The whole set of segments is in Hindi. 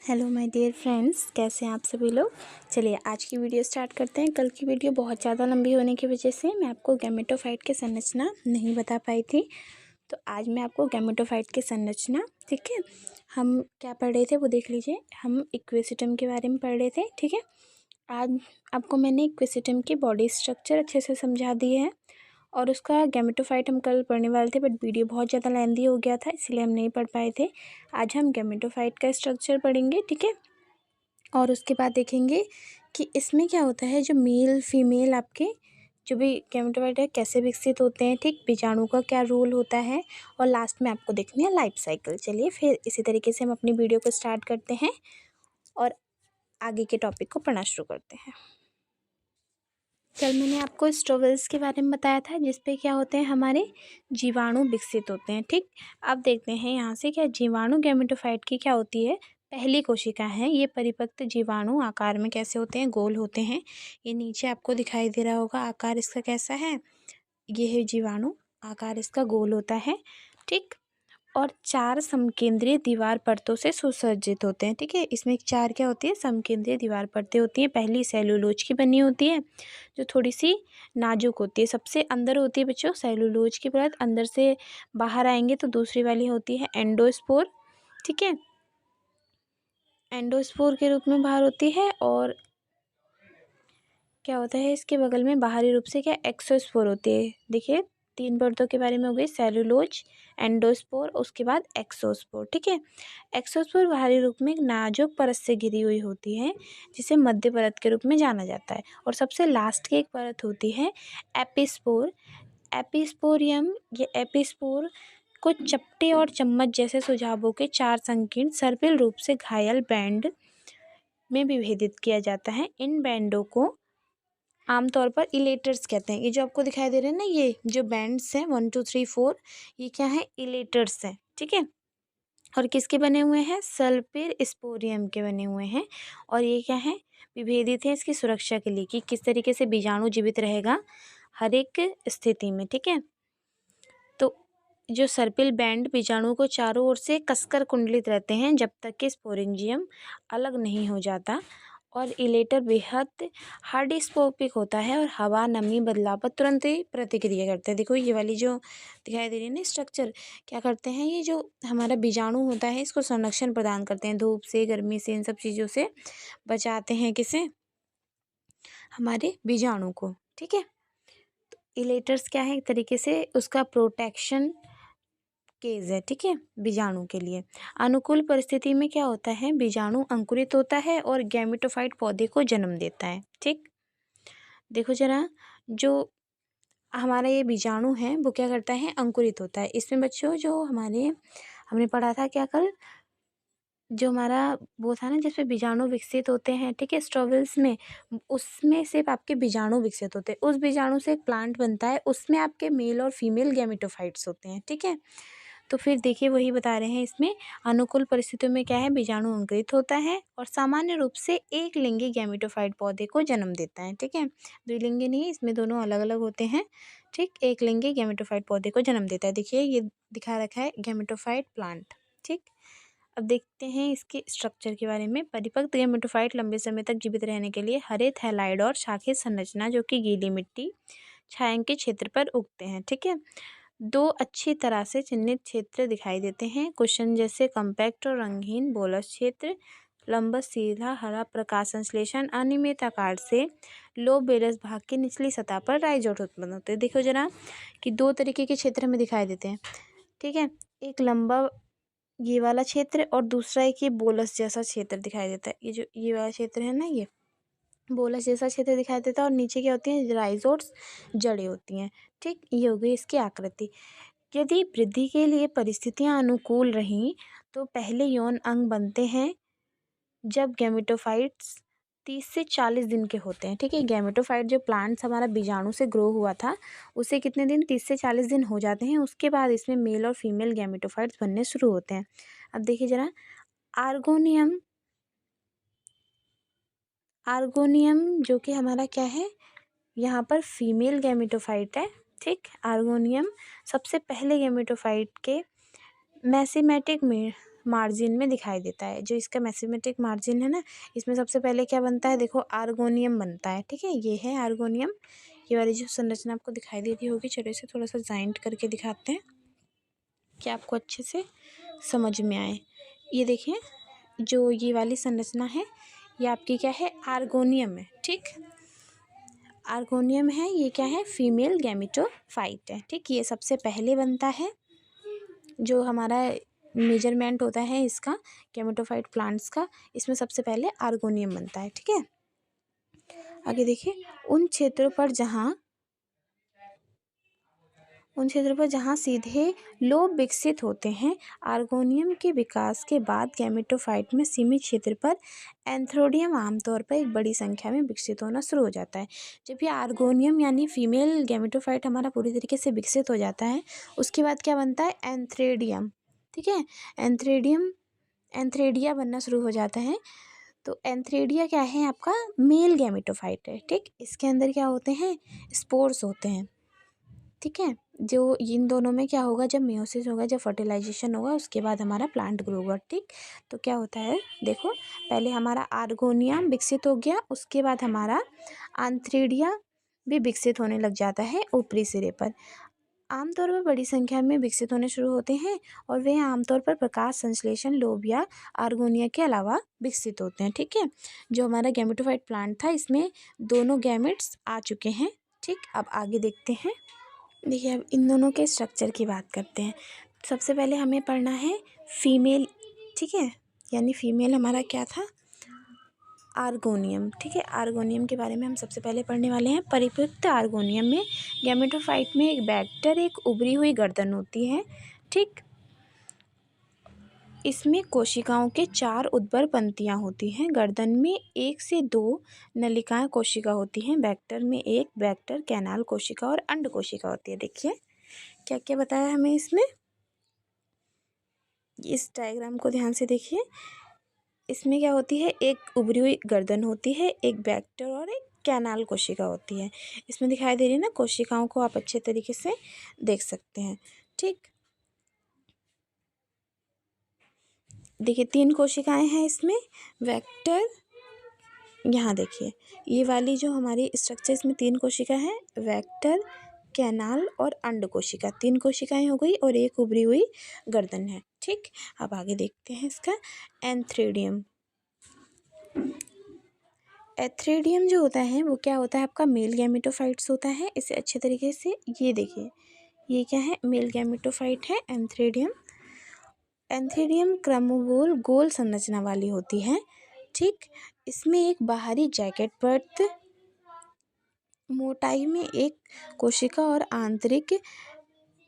हेलो माय डियर फ्रेंड्स, कैसे हैं आप सभी लोग। चलिए आज की वीडियो स्टार्ट करते हैं। कल की वीडियो बहुत ज़्यादा लंबी होने की वजह से मैं आपको गैमेटोफाइट की संरचना नहीं बता पाई थी, तो आज मैं आपको गैमेटोफाइट की संरचना, ठीक है, हम क्या पढ़ रहे थे वो देख लीजिए। हम इक्विसिटम के बारे में पढ़ रहे थे, ठीक है। आज आपको मैंने इक्विसिटम की बॉडी स्ट्रक्चर अच्छे से समझा दिए है और उसका गैमेटोफाइट हम कल पढ़ने वाले थे, बट वीडियो बहुत ज़्यादा लेंदी हो गया था, इसलिए हम नहीं पढ़ पाए थे। आज हम गैमेटोफाइट का स्ट्रक्चर पढ़ेंगे, ठीक है। और उसके बाद देखेंगे कि इसमें क्या होता है, जो मेल फीमेल आपके जो भी गैमेटोफाइट है कैसे विकसित होते हैं, ठीक, बीजाणु का क्या रोल होता है, और लास्ट में आपको देखनी है लाइफ साइकिल। चलिए फिर इसी तरीके से हम अपनी वीडियो को स्टार्ट करते हैं और आगे के टॉपिक को पढ़ना शुरू करते हैं। कल मैंने आपको स्ट्रोवेल्स के बारे में बताया था, जिसपे क्या होते हैं, हमारे जीवाणु विकसित होते हैं, ठीक। अब देखते हैं यहाँ से क्या जीवाणु गैमेटोफाइट की क्या होती है। पहली कोशिका है, ये परिपक्व जीवाणु आकार में कैसे होते हैं, गोल होते हैं। ये नीचे आपको दिखाई दे रहा होगा आकार इसका कैसा है, ये है जीवाणु, आकार इसका गोल होता है, ठीक। और 4 समकेंद्रीय दीवार परतों से सुसज्जित होते हैं, ठीक है। इसमें 4 क्या होती है, समकेंद्रीय दीवार परतें होती हैं। पहली सेलुलोज की बनी होती है, जो थोड़ी सी नाजुक होती है। सबसे अंदर होती है बच्चों सेलुलोज की परत, अंदर से बाहर आएंगे तो दूसरी वाली होती है एंडोस्पोर, ठीक है, एंडोस्पोर के रूप में बाहर होती है। और क्या होता है, इसके बगल में बाहरी रूप से क्या एक्सोस्पोर होती है। देखिए 3 परतों के बारे में हो गई, सेलुलोज, एंडोस्पोर, उसके बाद एक्सोस्पोर, ठीक है। एक्सोस्पोर बाहरी रूप में एक नाजुक परत से घिरी हुई होती है, जिसे मध्य परत के रूप में जाना जाता है। और सबसे लास्ट की एक परत होती है एपिस्पोर, एपिस्पोरियम। ये एपिस्पोर को चपटे और चम्मच जैसे सुझावों के 4 संकीर्ण सर्पिल रूप से घायल बैंड में विभेदित किया जाता है। इन बैंडों को आमतौर पर इलेटर्स कहते हैं। ये जो आपको दिखाई दे रहे हैं ना, ये जो बैंड्स हैं 1 2 3 4, ये क्या है, इलेटर्स हैं, ठीक है। और किसके बने हुए हैं, सल्फिर स्पोरियम के बने हुए हैं। और ये क्या है, विभेदित है इसकी सुरक्षा के लिए कि किस तरीके से बीजाणु जीवित रहेगा हर एक स्थिति में, ठीक है। तो जो सर्पिल बैंड बीजाणु को चारों ओर से कसकर कुंडलित रहते हैं जब तक कि स्पोरेंजियम अलग नहीं हो जाता। और इलेटर बेहद हार्डिस्कोपिक होता है और हवा नमी बदलाव पर तुरंत ही प्रतिक्रिया करते हैं। देखो ये वाली जो दिखाई दे रही है ना स्ट्रक्चर, क्या करते हैं, ये जो हमारा बीजाणु होता है इसको संरक्षण प्रदान करते हैं, धूप से, गर्मी से, इन सब चीज़ों से बचाते हैं किसे, हमारे बीजाणु को, ठीक है। इलेटर्स क्या है, एक तरीके से उसका प्रोटेक्शन केज है, ठीक है, बीजाणु के लिए। अनुकूल परिस्थिति में क्या होता है, बीजाणु अंकुरित होता है और गैमेटोफाइट पौधे को जन्म देता है, ठीक। देखो जरा, जो हमारा ये बीजाणु है वो क्या करता है, अंकुरित होता है। इसमें बच्चों जो हमने पढ़ा था क्या कल, जो हमारा वो था ना जिसमें बीजाणु विकसित होते हैं, ठीक है, स्ट्रॉवेल्स में, उसमें सिर्फ आपके बीजाणु विकसित होते हैं। उस बीजाणु से एक प्लांट बनता है, उसमें आपके मेल और फीमेल गैमेटोफाइट्स होते हैं, ठीक है। तो फिर देखिए वही बता रहे हैं इसमें, अनुकूल परिस्थितियों में क्या है, बीजाणु अंकुरित होता है और सामान्य रूप से एक लिंगी गैमेटोफाइट पौधे को जन्म देता है, ठीक है। द्विलिंगी नहीं है, इसमें दोनों अलग अलग होते हैं, ठीक। एक लिंगी गैमेटोफाइट पौधे को जन्म देता है। देखिए ये दिखा रखा है गैमेटोफाइट प्लांट, ठीक। अब देखते हैं इसके स्ट्रक्चर के बारे में। परिपक्व गैमेटोफाइट लंबे समय तक जीवित रहने के लिए हरे थैलाइड और शाखीय संरचना, जो कि गीली मिट्टी छायांकित क्षेत्र पर उगते हैं, ठीक है। 2 अच्छी तरह से चिन्हित क्षेत्र दिखाई देते हैं, कुशन जैसे कॉम्पैक्ट और रंगहीन बोलस क्षेत्र, लंबा सीधा हरा प्रकाश संश्लेषण, अनियमित आकार से लो बेलस भाग की निचली सतह पर राइजोट उत्पन्न होते हैं। देखो जरा कि 2 तरीके के क्षेत्र हमें दिखाई देते हैं, ठीक है। एक लंबा ये वाला क्षेत्र और दूसरा एक ये बोलस जैसा क्षेत्र दिखाई देता है। ये जो ये वाला क्षेत्र है ना, ये बोलस जैसा क्षेत्र दिखाई देता है और नीचे क्या होती है, राइजोट्स, जड़ें होती हैं, ठीक। ये हो गई इसकी आकृति। यदि वृद्धि के लिए परिस्थितियां अनुकूल रहीं तो पहले यौन अंग बनते हैं जब गैमेटोफाइट्स 30 से 40 दिन के होते हैं, ठीक है। गैमेटोफाइट जो प्लांट्स हमारा बीजाणु से ग्रो हुआ था, उसे कितने दिन, 30 से 40 दिन हो जाते हैं। उसके बाद इसमें मेल और फीमेल गैमेटोफाइट्स बनने शुरू होते हैं। अब देखिए जरा, आर्गोनियम, आर्गोनियम जो कि हमारा क्या है, यहाँ पर फीमेल गैमेटोफाइट है, ठीक। आर्गोनियम सबसे पहले गैमेटोफाइट के मैसेमेटिक मार्जिन में दिखाई देता है। जो इसका मेसेमेटिक मार्जिन है ना, इसमें सबसे पहले क्या बनता है, देखो आर्गोनियम बनता है। ठीक है, ये है आर्गोनियम। ये वाली जो संरचना आपको दिखाई दे रही होगी, चलो इसे थोड़ा सा जॉइंट करके दिखाते हैं कि आपको अच्छे से समझ में आए। ये देखिए, जो ये वाली संरचना है ये आपकी क्या है, आर्गोनियम है। ठीक, आर्गोनियम है, ये क्या है, फीमेल गैमेटोफाइट है। ठीक, ये सबसे पहले बनता है। जो हमारा मेजरमेंट होता है इसका गैमेटोफाइट प्लांट्स का, इसमें सबसे पहले आर्गोनियम बनता है। ठीक है, आगे देखिए, उन क्षेत्रों पर जहाँ सीधे लोब विकसित होते हैं, आर्गोनियम के विकास के बाद गैमेटोफाइट में सीमित क्षेत्र पर एंथ्रोडियम आमतौर पर एक बड़ी संख्या में विकसित होना शुरू हो जाता है। जब ये आर्गोनियम यानी फीमेल गैमेटोफाइट हमारा पूरी तरीके से विकसित हो जाता है, उसके बाद क्या बनता है, एंथ्रेडियम। ठीक है, एंथ्रेडिया बनना शुरू हो जाता है। तो एंथ्रेडिया क्या है, आपका मेल गैमेटोफाइट है। ठीक, इसके अंदर क्या होते हैं, स्पोर्स होते हैं। ठीक है, जो इन दोनों में क्या होगा, जब मेयोसिस होगा, जब फर्टिलाइजेशन होगा, उसके बाद हमारा प्लांट ग्रो होगा। ठीक, तो क्या होता है, देखो पहले हमारा आर्गोनियम विकसित हो गया, उसके बाद हमारा एंथ्रेडिया भी विकसित होने लग जाता है ऊपरी सिरे पर। आमतौर पर बड़ी संख्या में विकसित होने शुरू होते हैं और वे आमतौर पर प्रकाश संश्लेषण लोब या आर्गोनिया के अलावा विकसित होते हैं। ठीक है, जो हमारा गैमेटोफाइट प्लांट था, इसमें दोनों गैमेट्स आ चुके हैं। ठीक, अब आगे देखते हैं। देखिए, अब इन दोनों के स्ट्रक्चर की बात करते हैं। सबसे पहले हमें पढ़ना है फीमेल। ठीक है, यानी फीमेल हमारा क्या था, आर्गोनियम। ठीक है, आर्गोनियम के बारे में हम सबसे पहले पढ़ने वाले हैं। परिपक्व आर्गोनियम में गैमेटोफाइट में एक बैक्टर, एक उभरी हुई गर्दन होती है। ठीक, इसमें कोशिकाओं के 4 उद्भर पंक्तियाँ होती हैं। गर्दन में 1 से 2 नलिकाएं कोशिका होती हैं। बैक्टर में एक बैक्टर, कैनाल कोशिका और अंड कोशिका होती है। देखिए क्या क्या बताया हमें इसमें, इस डायग्राम को ध्यान से देखिए। इसमें क्या होती है, एक उभरी हुई गर्दन होती है, एक बैक्टर और एक कैनाल कोशिका होती है। इसमें दिखाई दे रही है ना, कोशिकाओं को आप अच्छे तरीके से देख सकते हैं। ठीक, देखिए 3 कोशिकाएं हैं इसमें, वेक्टर। यहाँ देखिए, ये वाली जो हमारी स्ट्रक्चर, इसमें 3 कोशिका है, वेक्टर, कैनाल और अंड कोशिका। 3 कोशिकाएं हो गई और एक उभरी हुई गर्दन है। ठीक, अब आगे देखते हैं इसका एंथ्रेडियम। एंथ्रेडियम जो होता है वो क्या होता है, आपका मेल गैमेटोफाइट्स होता है। इसे अच्छे तरीके से ये देखिए, ये क्या है, मेल गैमेटोफाइट है एंथ्रेडियम। एंथ्रेडियम क्रमबोल गोल संरचना वाली होती है। ठीक, इसमें एक बाहरी जैकेट परत, मोटाई में एक कोशिका और आंतरिक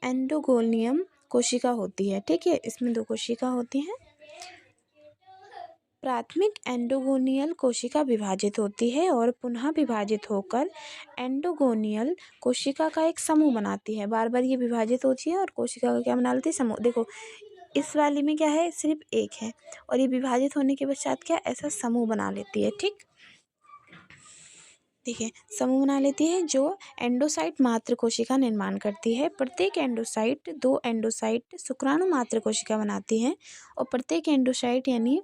एंडोगोनियम कोशिका होती है। ठीक है, इसमें 2 कोशिका होती हैं। प्राथमिक एंडोगोनियल कोशिका विभाजित होती है और पुनः विभाजित होकर एंडोगोनियल कोशिका का एक समूह बनाती है। बार बार ये विभाजित होती है और कोशिका का क्या बना लेती है, समूह। देखो इस वाली में क्या है, सिर्फ एक है और ये विभाजित होने के पश्चात क्या ऐसा समूह बना लेती है। ठीक, देखिए समूह बना लेती है जो एंडोसाइट मात्र कोशिका निर्माण करती है। प्रत्येक एंडोसाइट 2 एंडोसाइट शुक्राणु मात्र कोशिका बनाती है और प्रत्येक एंडोसाइट यानी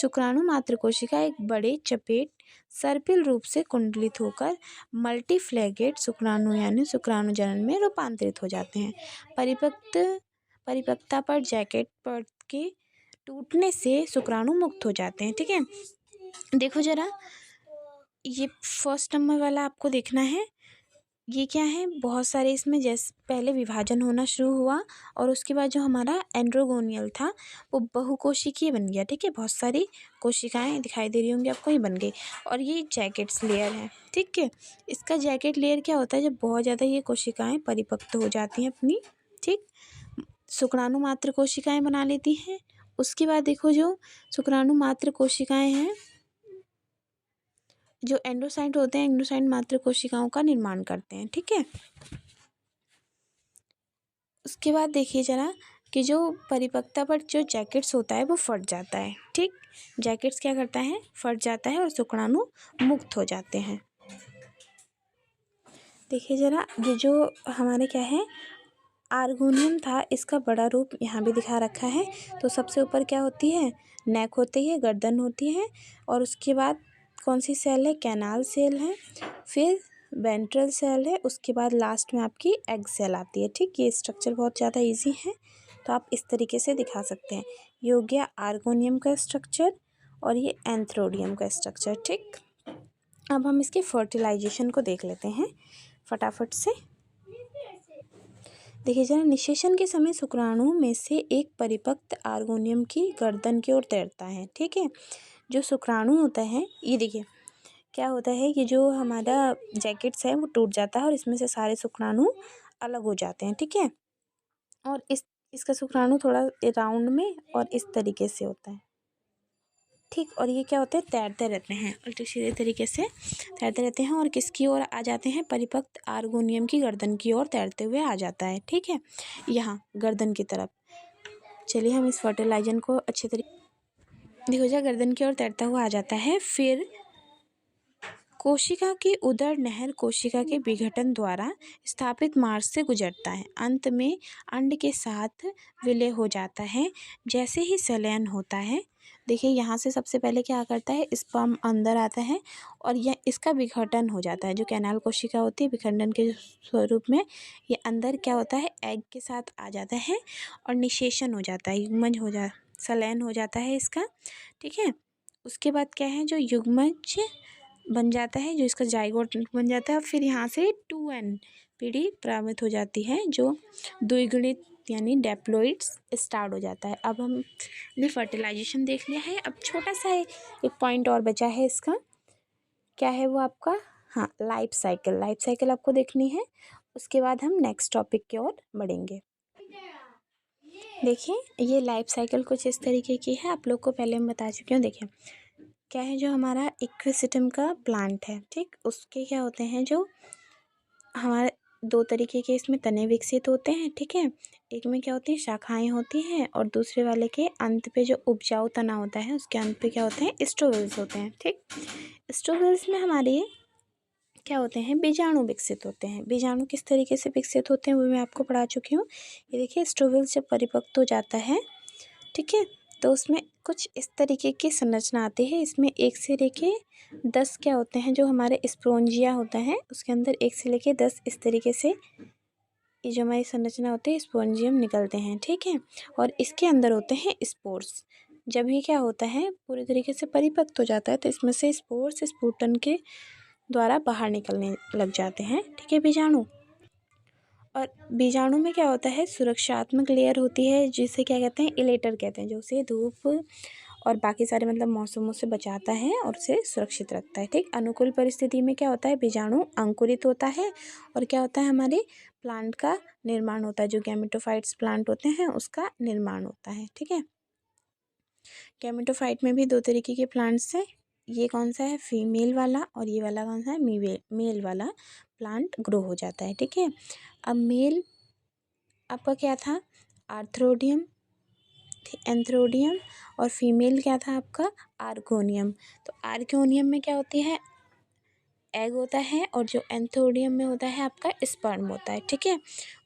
शुक्राणु मात्र कोशिका एक बड़े चपेट सर्पिल रूप से कुंडलित होकर मल्टीफ्लैगेट शुक्राणु यानी शुक्राणु जनन में रूपांतरित हो जाते हैं। परिपक्वता पर जैकेट परत के टूटने से शुक्राणु मुक्त हो जाते हैं। ठीक है, देखो जरा, ये फर्स्ट नंबर वाला आपको देखना है। ये क्या है, बहुत सारे इसमें जैसे पहले विभाजन होना शुरू हुआ और उसके बाद जो हमारा एंड्रोगोनियल था वो बहुकोशिकीय बन गया। ठीक है, बहुत सारी कोशिकाएं दिखाई दे रही होंगी आपको, ये बन गई और ये जैकेट्स लेयर है। ठीक है, इसका जैकेट लेयर क्या होता है, जब बहुत ज़्यादा ये कोशिकाएं परिपक्व हो जाती हैं अपनी, ठीक, शुक्राणु मात्र कोशिकाएं बना लेती हैं। उसके बाद देखो जो शुक्राणु मात्र कोशिकाएं हैं, जो एंडोसाइट होते हैं, एंडोसाइट मात्र कोशिकाओं का निर्माण करते हैं। ठीक है, उसके बाद देखिए जरा कि जो परिपक्वता पर जो जैकेट्स होता है वो फट जाता है। ठीक, जैकेट्स क्या करता है, फट जाता है और शुक्राणु मुक्त हो जाते हैं। देखिए जरा, ये जो हमारे क्या है, आर्गोनियम था, इसका बड़ा रूप यहाँ भी दिखा रखा है। तो सबसे ऊपर क्या होती है, नेक होती है, गर्दन होती है, और उसके बाद कौन सी सेल है, कैनाल सेल है, फिर वेंट्रल सेल है, उसके बाद लास्ट में आपकी एग सेल आती है। ठीक, ये स्ट्रक्चर बहुत ज़्यादा इजी है, तो आप इस तरीके से दिखा सकते हैं। ये हो गया आर्गोनियम का स्ट्रक्चर और ये एंथ्रोडियम का स्ट्रक्चर। ठीक, अब हम इसके फर्टिलाइजेशन को देख लेते हैं फटाफट से। देखिए जरा, निषेचन के समय शुक्राणु में से एक परिपक्व आर्गोनियम की गर्दन की ओर तैरता है। ठीक है, जो शुक्राणु होता है, ये देखिए क्या होता है कि जो हमारा जैकेट्स है वो टूट जाता है और इसमें से सारे शुक्राणु अलग हो जाते हैं। ठीक है, और इसका शुक्राणु थोड़ा राउंड में और इस तरीके से होता है। ठीक, और ये क्या होते हैं, तैरते रहते हैं, उल्टे सीधे तरीके से तैरते रहते हैं और किसकी ओर आ जाते हैं, परिपक्व आर्गोनियम की गर्दन की ओर तैरते हुए आ जाता है। ठीक है, यहाँ गर्दन की तरफ। चलिए हम इस फर्टिलाइजर को अच्छे तरीके देखो, जा गर्दन की ओर तैरता हुआ आ जाता है। फिर कोशिका की उदर नहर कोशिका के विघटन द्वारा स्थापित मार्ग से गुजरता है। अंत में अंड के साथ विलय हो जाता है। जैसे ही संलयन होता है, देखिए यहाँ से सबसे पहले क्या करता है, स्पर्म अंदर आता है और यह इसका विघटन हो जाता है। जो कैनाल कोशिका होती है, विखंडन के स्वरूप में ये अंदर क्या होता है, एग के साथ आ जाता है और निषेचन हो जाता है, युग्मज संलयन हो जाता है इसका। ठीक है, उसके बाद क्या है, जो युग्मज बन जाता है, जो इसका जाइगोट बन जाता है। फिर यहाँ से 2n पीढ़ी प्राप्त हो जाती है, जो द्विगुणित यानी डेप्लॉइड्स स्टार्ट हो जाता है। अब हमने फर्टिलाइजेशन देख लिया है। अब छोटा सा एक पॉइंट और बचा है इसका, क्या है वो आपका, हाँ, लाइफ साइकिल। लाइफ साइकिल आपको देखनी है, उसके बाद हम नेक्स्ट टॉपिक की ओर बढ़ेंगे। देखिए, ये लाइफ साइकिल कुछ इस तरीके की है, आप लोग को पहले मैं बता चुकी हूँ। देखिए क्या है, जो हमारा इक्विसिटम का प्लांट है, ठीक, उसके क्या होते हैं, जो हमारे दो तरीके के इसमें तने विकसित होते हैं। ठीक है, एक में क्या होती है, शाखाएं होती हैं, और दूसरे वाले के अंत पे जो उपजाऊ तना होता है उसके अंत पे क्या होते हैं, स्टोवेल्स होते हैं। ठीक, स्टोवेल्स में हमारे क्या होते हैं, बीजाणु विकसित होते हैं। बीजाणु किस तरीके से विकसित होते हैं वो मैं आपको पढ़ा चुकी हूँ। ये देखिए, स्टोवेल्स जब परिपक्व हो जाता है, ठीक है, तो उसमें कुछ इस तरीके की संरचना आती है। इसमें 1 से लेके 10 क्या होते हैं, जो हमारे स्पोंजिया होता है उसके अंदर 1 से लेके 10 इस तरीके से ये जो हमारी संरचना होती है, स्पोंजियम निकलते हैं। ठीक है, और इसके अंदर होते हैं स्पोर्स। जब ये क्या होता है, पूरी तरीके से परिपक्व हो जाता है, तो इसमें से स्पोर्स स्पुटन के द्वारा बाहर निकलने लग जाते हैं। ठीक है, बीजाणु। और बीजाणु में क्या होता है, सुरक्षात्मक लेयर होती है, जिसे क्या कहते हैं, इलेटर कहते हैं, जो उसे धूप और बाकी सारे मतलब मौसमों से बचाता है और उसे सुरक्षित रखता है। ठीक, अनुकूल परिस्थिति में क्या होता है, बीजाणु अंकुरित होता है और क्या होता है, हमारे प्लांट का निर्माण होता है। जो गैमेटोफाइट्स प्लांट होते हैं उसका निर्माण होता है। ठीक है, गैमेटोफाइट में भी दो तरीके के प्लांट्स हैं। ये कौन सा है, फीमेल वाला, और ये वाला कौन सा है, मेल वाला प्लांट ग्रो हो जाता है। ठीक है, अब मेल आपका क्या था, आर्थ्रोडियम, एंथ्रोडियम, और फीमेल क्या था आपका, आर्गोनियम। तो आर्गोनियम में क्या होती है, एग होता है, और जो एंथोडियम में होता है आपका स्पर्म होता है। ठीक है,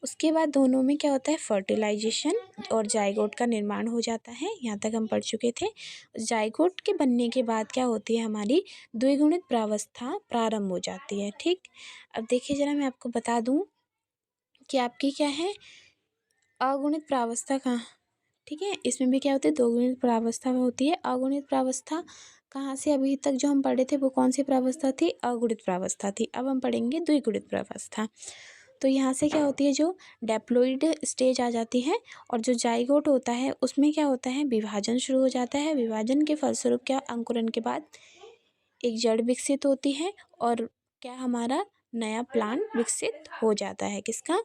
उसके बाद दोनों में क्या होता है, फर्टिलाइजेशन और जाइगोट का निर्माण हो जाता है। यहाँ तक हम पढ़ चुके थे। जाइगोट के बनने के बाद क्या होती है, हमारी द्विगुणित प्रावस्था प्रारंभ हो जाती है। ठीक, अब देखिए ज़रा, मैं आपको बता दूँ कि आपकी क्या है, अगुणित प्रावस्था कहाँ, ठीक है, इसमें भी क्या होती है, दोगुणित प्रावस्था होती है। अगुणित प्रावस्था कहाँ से, अभी तक जो हम पढ़े थे वो कौन सी प्रावस्था थी, अगुणित प्रावस्था थी। अब हम पढ़ेंगे द्विगुणित प्रावस्था। तो यहाँ से क्या होती है, जो डेप्लॉइड स्टेज आ जाती है, और जो जाइगोट होता है उसमें क्या होता है, विभाजन शुरू हो जाता है। विभाजन के फलस्वरूप क्या, अंकुरन के बाद एक जड़ विकसित होती है और क्या, हमारा नया प्लांट विकसित हो जाता है। किसका,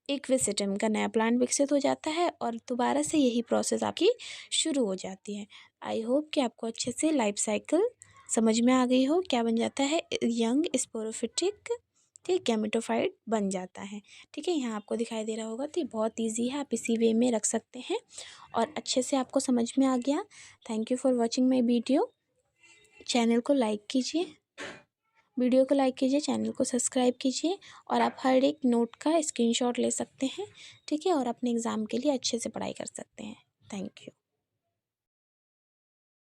इक्विसिटम का नया प्लांट विकसित हो जाता है, और दोबारा से यही प्रोसेस आपकी शुरू हो जाती है। आई होप कि आपको अच्छे से लाइफ साइकिल समझ में आ गई हो। क्या बन जाता है, यंग स्पोरोफिटिक, ठीक, गैमेटोफाइट बन जाता है। ठीक है, यहाँ आपको दिखाई दे रहा होगा। तो ये बहुत ईजी है, आप इसी वे में रख सकते हैं और अच्छे से आपको समझ में आ गया। Thank you for watching my video. Channel को लाइक कीजिए। वीडियो को लाइक कीजिए, चैनल को सब्सक्राइब कीजिए और आप हर एक नोट का स्क्रीनशॉट ले सकते हैं, ठीक है, और अपने एग्ज़ाम के लिए अच्छे से पढ़ाई कर सकते हैं। Thank you.